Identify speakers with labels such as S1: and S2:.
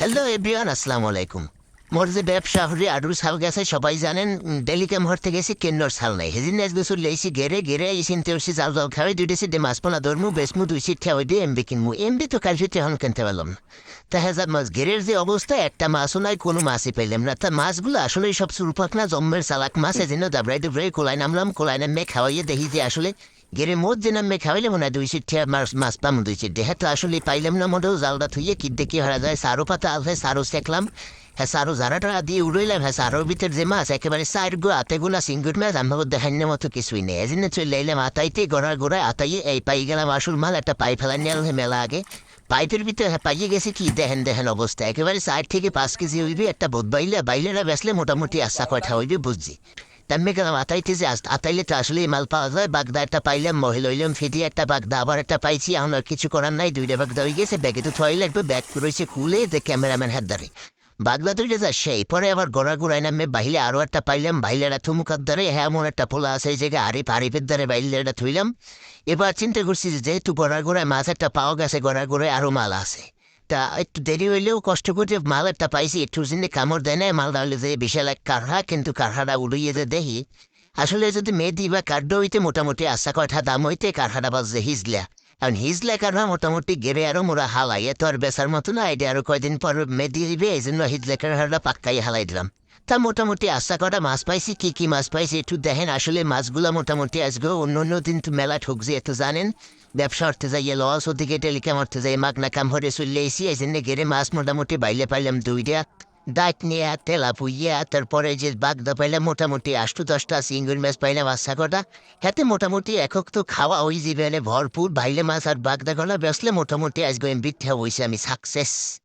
S1: Hello everyone, আসসালামু আলাইকুম। মোর যে ব্যবসা হরি আডুর সাল গেছে সবাই জানেন। ডেলিকাম হরতে গেছি কেন্নর সাল নাই হেজিন নেস বেসুর লেইছি গেরে গেরে ইসিন তেউসি জাল জাল খাওয়াই দুইটেছি দে মাছপোনা ধর্মু বেসমু দুই সিট খাওয়াই দিয়ে এমবি কিনমু এমবি তো কাল সিটে হন কিনতে পারলাম না। তা হেজার মাছ গেরের যে অবস্থা একটা মাছও নাই, কোনো মাছই পাইলাম না। তা মাছগুলো আসলে সব সুরপাক না জম্মের চালাক মাছ, এজন্য দাবড়াই দুবড়াই কোলাই নামলাম। কোলাই নামে খাওয়াইয়ে দেখি যে আসলে গেরে মোট যে নামে খাওয়াইলে মনে হয় দুই সিট মাছ মাছ পাম দুই সিট দেহে তো আসলে পাইলাম না। মোটেও জালটা থুইয়ে কি দেখি হারা যায় সারও পাতা আছে সারও সেকলাম। হ্যাঁ সারও জারাটা দিয়ে উড়াইলাম। হ্যাঁ সারোর ভিতর যে মাছ একেবারে সাইড গো আতেগুলা সিঙ্গুর মাছ আমার দেখান্য মতো কিছুই নেই। এজন্য চলে এলাম আতাইতে গড়ার গোড়ায় আতাইয়ে এই পাই গেলাম আসল মাল একটা পাই ফেলার নিয়ে মেলা আগে। পাইপের ভিতরে পাইয়ে গেছে কি দেখেন দেখেন অবস্থা একেবারে 4 থেকে 5 কেজি হইবে। একটা বোধ বাইলেরা বেসলে মোটামুটি আশা কয়টা হইবে বুঝছি। তেমনি গেলাম আতাইতে যে আতাইলে তো আসলে মাল পাওয়া যায়। বাগদা একটা পাইলাম, মহিল হইলাম ফেটিয়ে একটা বাগদা আবার একটা পাইছি। এখন আর কিছু করার নাই, দুইটা বাগদা হয়ে গেছে। ব্যাগে তো থয় লাগবে, ব্যাগ রয়েছে খুলে যে ক্যামেরাম্যান হাত ধরে বাগদা তুই যা সেই পরে আবার গোড়া গোড়ায় নামে বাহিলে আরো একটা পাইলাম। বাহিলেরা থুমুকার দ্বারে হ্যাঁ এমন একটা পোলা আছে এই জায়গায় আরিফের দ্বারে বাহিলেরা থইলাম। এবার চিন্তা করছি যে যেহেতু গোড়া গোড়ায় মাছ একটা পাওয়া গেছে, গোড়া গোড়ায় আরো মাল আছে। তা একটু দেরি হইলেও কষ্ট করে মাল একটা পাইছি। একটু জিনে কামড় দেয় না মালটা হলে যে বিশাল এক কারহা, কিন্তু কারহাটা উড়িয়ে যে দেখি আসলে যদি মেদি বা কার্ড হইতে মোটামুটি আশা কয়টা দাম হইতে কারহাটা বাজছে হিজলা। কারণ হিজলা কারহা মোটামুটি গেড়ে আরো মোরা হালাই এত আর বেচার মতো না। এটা আরো কয়দিন পর মেদি হইবে, এই জন্য হিজলা কারহাটা পাক্কাই হালাই দিলাম। তা মোটামুটি আশা কটা মাছ পাইছি। কি মাছ পাইছি একটু দেখেন। আসলে মাছগুলা মোটামুটি আসবে অন্য অন্য দিন তো মেলা ঠকছে এত জানেন। ব্যবসা অর্থে যাইয়ে লস ওদিকে টেলিকাম অর্থে যাই মাগনা কাম হরে চলে এসি। এই জন্য গেড়ে মাছ মোটামুটি বাইলে পাইলাম দুইটা দাঁত নিয়ে তেলা পুইয়া। তারপরে যে বাগদা পাইলাম মোটামুটি 8-10টা সিঙ্গুর মাছ পাইলাম আশা কটা। হাতে মোটামুটি একক তো খাওয়া ওই জীবনে ভরপুর। বাইলে মাছ আর বাগদা গলা বেসলে মোটামুটি আজকে এমবিট হয়েছে আমি সাকসেস।